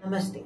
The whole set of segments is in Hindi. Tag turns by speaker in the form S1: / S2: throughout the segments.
S1: नमस्ते,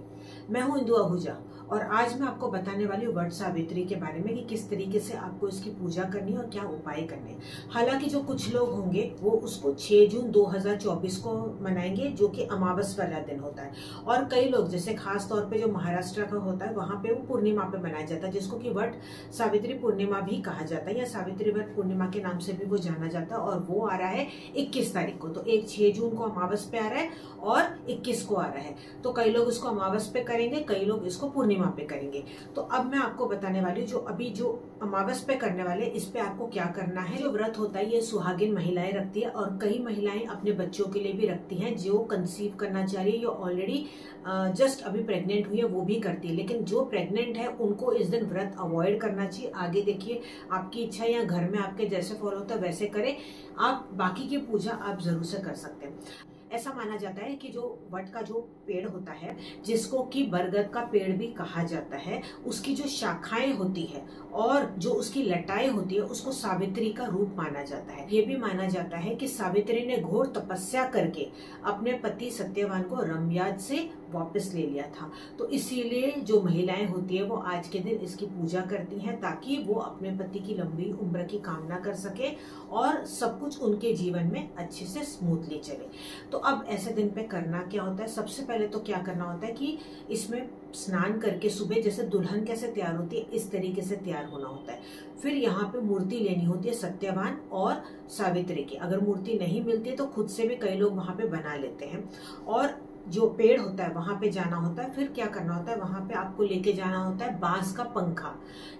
S1: मैं हूं इंदु आहूजा और आज मैं आपको बताने वाली हूँ वट सावित्री के बारे में कि किस तरीके से आपको इसकी पूजा करनी है और क्या उपाय करने हैं। हालांकि जो कुछ लोग होंगे वो उसको 6 जून 2024 को मनाएंगे, जो कि अमावस वाला दिन होता है, और कई लोग जैसे खास तौर पे जो महाराष्ट्र का होता है वहां पे वो पूर्णिमा पे मनाया जाता है, जिसको कि वट सावित्री पूर्णिमा भी कहा जाता है या सावित्री वट पूर्णिमा के नाम से भी वो जाना जाता है। और वो आ रहा है 21 तारीख को, तो एक 6 जून को अमावस पे आ रहा है और 21 को आ रहा है। तो कई लोग इसको अमावस पे करेंगे, कई लोग इसको पूर्णिमा पे करेंगे। तो अब मैं आपको बताने वाली हूँ जो अमावस पे करने वाले, इस पे आपको क्या करना है। जो व्रत होता है ये सुहागिन महिलाएं रखती है और कई महिलाएं अपने बच्चों के लिए भी रखती हैं। जो कंसीव करना चाह रही है, जो ऑलरेडी जस्ट अभी प्रेग्नेंट हुई है, वो भी करती है। लेकिन जो प्रेग्नेंट है उनको इस दिन व्रत अवॉइड करना चाहिए। आगे देखिए, आपकी इच्छा या घर में आपके जैसे फॉलो होता है वैसे करें। आप बाकी की पूजा आप जरूर से कर सकते हैं। ऐसा माना जाता है कि जो वट का जो पेड़ होता है, जिसको कि बरगद का पेड़ भी कहा जाता है, उसकी जो शाखाएं होती है और जो उसकी लटाएं होती है, उसको सावित्री का रूप माना जाता है। ये भी माना जाता है कि सावित्री ने घोर तपस्या करके अपने पति सत्यवान को रमयाज से वापस ले लिया था। तो इसीलिए जो महिलाएं होती है वो आज के दिन इसकी पूजा करती हैं, ताकि वो अपने पति की लंबी उम्र की कामना कर सके और सब कुछ उनके जीवन में अच्छे से स्मूथली चले। तो अब ऐसे दिन पे करना क्या होता है, सबसे पहले तो क्या करना होता है कि इसमें स्नान करके सुबह जैसे दुल्हन कैसे तैयार होती है इस तरीके से तैयार होना होता है। फिर यहाँ पे मूर्ति लेनी होती है सत्यवान और सावित्री की। अगर मूर्ति नहीं मिलती है तो खुद से भी कई लोग वहां पे बना लेते हैं। और जो पेड़ होता है वहां पे जाना होता है। फिर क्या करना होता है, वहां पे आपको लेके जाना होता है बांस का पंखा।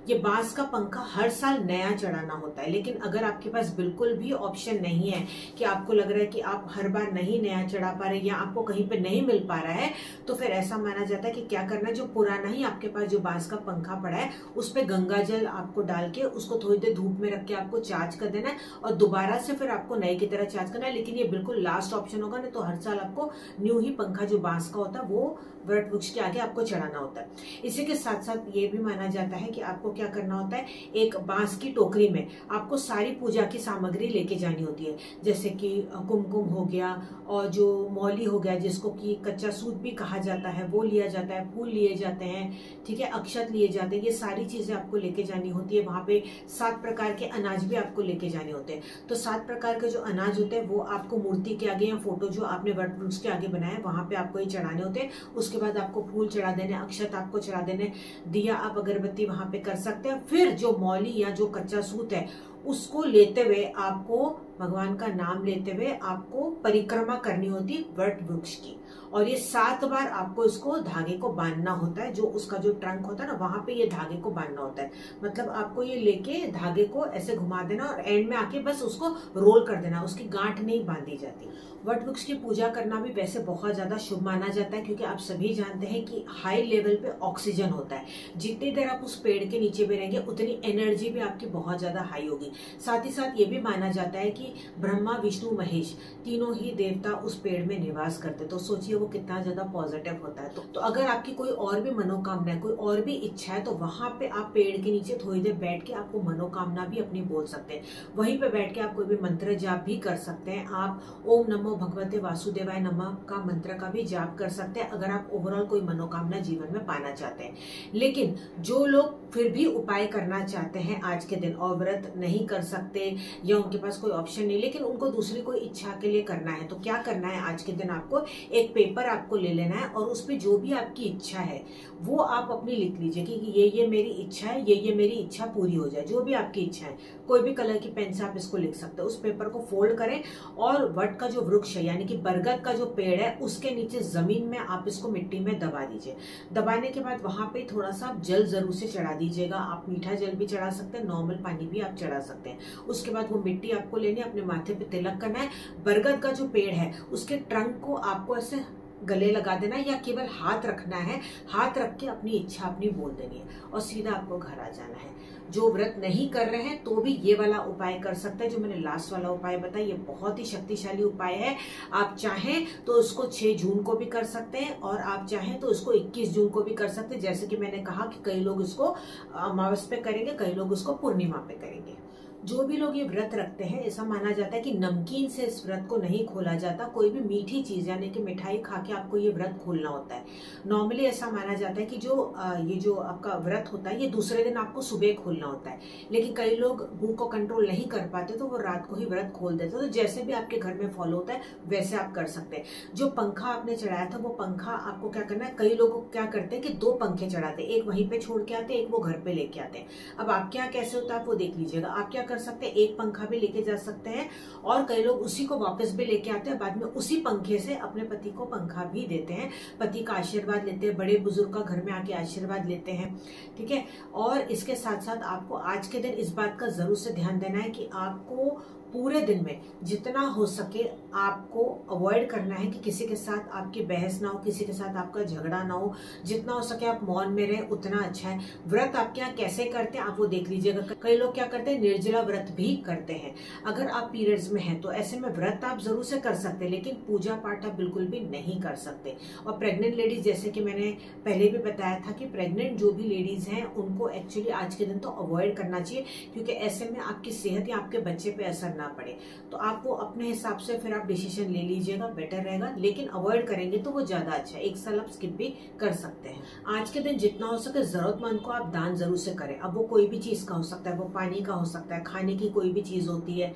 S1: ये बांस का पंखा हर साल नया चढ़ाना होता है। लेकिन अगर आपके पास बिल्कुल भी ऑप्शन नहीं है, कि आपको लग रहा है कि आप हर बार नहीं नया चढ़ा पा रहे या आपको कहीं पे नहीं मिल पा रहा है, तो फिर ऐसा माना जाता है कि क्या करना है, जो पुराना ही आपके पास जो बांस का पंखा पड़ा है उस पे गंगा जल आपको डाल के उसको थोड़ी देर धूप में रख के आपको चार्ज कर देना है और दोबारा से फिर आपको नए की तरह चार्ज करना है। लेकिन ये बिल्कुल लास्ट ऑप्शन होगा, नहीं तो हर साल आपको न्यू ही पंखा जो बांस का होता है वो वट वृक्ष के आगे आपको चढ़ाना होता है। इसी के साथ साथ ये भी माना जाता है कि आपको क्या करना होता है, एक बांस की टोकरी में आपको सारी पूजा की सामग्री लेके जानी होती है। जैसे कि कुमकुम हो गया और जो मौली हो गया, जिसको कि कच्चा सूत भी कहा जाता है, वो लिया जाता है, फूल लिए जाते हैं, ठीक है, अक्षत लिए जाते हैं। ये सारी चीजें आपको लेके जानी होती है। वहां पे 7 प्रकार के अनाज भी आपको लेके जाने होते हैं। तो 7 प्रकार के जो अनाज होते हैं वो आपको मूर्ति के आगे या फोटो जो आपने वट वृक्ष के आगे बनाया है वहां पे आपको ये चढ़ाने होते हैं। उसके बाद आपको फूल चढ़ा देने, अक्षत आपको चढ़ा देने, दिया आप अगरबत्ती वहां पे कर सकते हैं। फिर जो मौली या जो कच्चा सूत है उसको लेते हुए आपको भगवान का नाम लेते हुए आपको परिक्रमा करनी होती वट वृक्ष की। और ये 7 बार आपको इसको धागे को बांधना होता है। जो उसका जो ट्रंक होता है ना, वहां पे ये धागे को बांधना होता है। मतलब आपको ये लेके धागे को ऐसे घुमा देना और एंड में आके बस उसको रोल कर देना, उसकी गांठ नहीं बांधी जाती। वट वृक्ष की पूजा करना भी वैसे बहुत ज्यादा शुभ माना जाता है, क्योंकि आप सभी जानते हैं कि हाई लेवल पे ऑक्सीजन होता है। जितनी देर आप उस पेड़ के नीचे में रहेंगे उतनी एनर्जी भी आपकी बहुत ज्यादा हाई होगी। साथ ही साथ ये भी माना जाता है कि ब्रह्मा विष्णु महेश तीनों ही देवता उस पेड़ में निवास करते। तो सोचिए वो कितना ज्यादा पॉजिटिव होता है। तो अगर आपकी कोई और भी मनोकामना है, कोई और भी इच्छा है, तो वहां पे आप पेड़ के नीचे थोड़ी देर बैठ के आपको मनोकामना भी अपनी बोल सकते हैं। वहीं पे बैठ के आप कोई भी मंत्र जाप भी कर सकते हैं। आप ओम नमो भगवते वासुदेवाय नमः का मंत्र का भी जाप कर सकते हैं, अगर आप ओवरऑल कोई मनोकामना जीवन में पाना चाहते हैं। लेकिन जो लोग फिर भी उपाय करना चाहते हैं आज के दिन और व्रत नहीं कर सकते या उनके पास कोई ऑप्शन नहीं, लेकिन उनको दूसरी कोई इच्छा के लिए करना है, तो क्या करना है, आज के दिन आपको एक पेपर आपको ले लेना है और उस पर जो भी आपकी इच्छा है वो आप अपनी लिख लीजिए कि ये मेरी इच्छा है, ये मेरी इच्छा पूरी हो जाए। जो भी आपकी इच्छा है, कोई भी कलर की पेन से आप इसको लिख सकते हो। उस पेपर को फोल्ड करें और वट का जो वृक्ष है यानी कि बरगद का जो पेड़ है उसके नीचे जमीन में आप इसको मिट्टी में दबा दीजिए। दबाने के बाद वहां पे थोड़ा सा जल जरूर से चढ़ा दीजिएगा। आप मीठा जल भी चढ़ा सकते हैं, नॉर्मल पानी भी आप चढ़ा सकते हैं। उसके बाद वो मिट्टी आपको लेनी है, अपने माथे पे तिलक करना है। बरगद का जो पेड़ है उसके ट्रंक को आपको ऐसे गले लगा देना है या केवल हाथ रखना है। हाथ रख के अपनी इच्छा अपनी बोल देनी है और सीधा आपको घर आ जाना है। जो व्रत नहीं कर रहे हैं तो भी ये वाला उपाय कर सकते हैं, जो मैंने लास्ट वाला उपाय बताया। ये बहुत ही शक्तिशाली उपाय है। आप चाहें तो उसको 6 जून को भी कर सकते हैं और आप चाहें तो इसको 21 जून को भी कर सकते हैं। जैसे कि मैंने कहा कि कई लोग इसको अमावस पे करेंगे, कई लोग इसको पूर्णिमा पे करेंगे। जो भी लोग ये व्रत रखते हैं, ऐसा माना जाता है कि नमकीन से इस व्रत को नहीं खोला जाता, कोई भी मीठी चीज यानी कि मिठाई खा के आपको ये व्रत खोलना होता है। नॉर्मली ऐसा माना जाता है कि ये जो आपका व्रत होता है ये दूसरे दिन आपको सुबह खोलना होता है, लेकिन कई लोग भूख को कंट्रोल नहीं कर पाते तो वो रात को ही व्रत खोल देते। तो जैसे भी आपके घर में फॉलो होता है वैसे आप कर सकते हैं। जो पंखा आपने चढ़ाया था वो पंखा आपको क्या करना है, कई लोग क्या करते हैं कि 2 पंखे चढ़ाते हैं, एक वहीं पे छोड़ के आते हैं, एक वो घर पे लेके आते हैं। अब आपके यहाँ कैसे होता है आप वो देख लीजिएगा। आप क्या कर सकते हैं, एक पंखा भी लेके जा सकते हैं और कई लोग उसी को वापस भी लेके आते हैं, बाद में उसी पंखे से अपने पति को पंखा भी देते हैं, पति का आशीर्वाद लेते हैं, बड़े बुजुर्ग का घर में आके आशीर्वाद लेते हैं। ठीक है। और इसके साथ साथ आपको आज के दिन इस बात का जरूर से ध्यान देना है कि आपको पूरे दिन में जितना हो सके आपको अवॉइड करना है कि किसी के साथ आपकी बहस ना हो, किसी के साथ आपका झगड़ा ना हो। जितना हो सके आप मौन में रहें उतना अच्छा है। व्रत आपके यहाँ कैसे करते हैं आप वो देख लीजिएगा। कई लोग क्या करते हैं, निर्जला व्रत भी करते हैं। अगर आप पीरियड्स में हैं तो ऐसे में व्रत आप जरूर से कर सकते हैं, लेकिन पूजा पाठ आप बिल्कुल भी नहीं कर सकते। और प्रेग्नेंट लेडीज, जैसे कि मैंने पहले भी बताया था कि प्रेग्नेंट जो भी लेडीज हैं उनको एक्चुअली आज के दिन तो अवॉइड करना चाहिए, क्योंकि ऐसे में आपकी सेहत या आपके बच्चे पे असर ना पड़े। तो आप वो अपने हिसाब से फिर आप डिसीजन ले लीजिएगा, बेटर रहेगा। लेकिन अवॉइड करेंगे तो वो ज्यादा अच्छा है। एक साल आप स्किप भी कर सकते हैं। आज के दिन जितना हो सके जरूरतमंद को आप दान जरूर से करें। अब वो कोई भी चीज का हो सकता है, वो पानी का हो सकता है, खाने की कोई भी चीज होती है,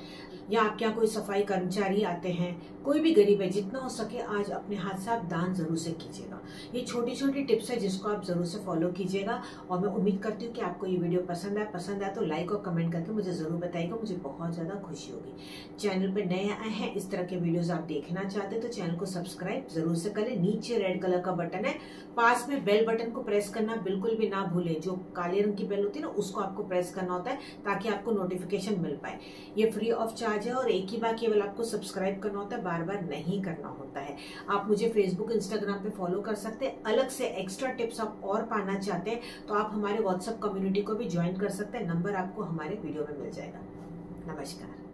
S1: या आपके यहाँ कोई सफाई कर्मचारी आते हैं, कोई भी गरीब है, जितना हो सके आज अपने हाथ से आप दान जरूर से कीजिएगा। ये छोटी छोटी टिप्स है जिसको आप जरूर से फॉलो कीजिएगा। और मैं उम्मीद करती हूँ कि आपको ये वीडियो पसंद आए तो लाइक और कमेंट करके मुझे जरूर बताइएगा, मुझे बहुत ज्यादा खुशी होगी। चैनल पे नए आए हैं, इस तरह के वीडियोस आप देखना चाहते हैं तो चैनल को सब्सक्राइब जरूर से करें। नीचे रेड कलर का बटन है, पास में बेल बटन को प्रेस करना बिल्कुल भी ना भूलें। जो काले रंग की बेल होती है ना उसको आपको प्रेस करना होता है ताकि आपको नोटिफिकेशन मिल पाए। ये फ्री ऑफ चार्ज है और एक ही बार केवल आपको सब्सक्राइब करना होता है, बार बार नहीं करना होता है। आप मुझे फेसबुक इंस्टाग्राम पे फॉलो कर सकते हैं। अलग से एक्स्ट्रा टिप्स आप और पाना चाहते हैं तो आप हमारे व्हाट्सएप कम्युनिटी को भी ज्वाइन कर सकते हैं। नंबर आपको हमारे वीडियो में मिल जाएगा। नमस्कार।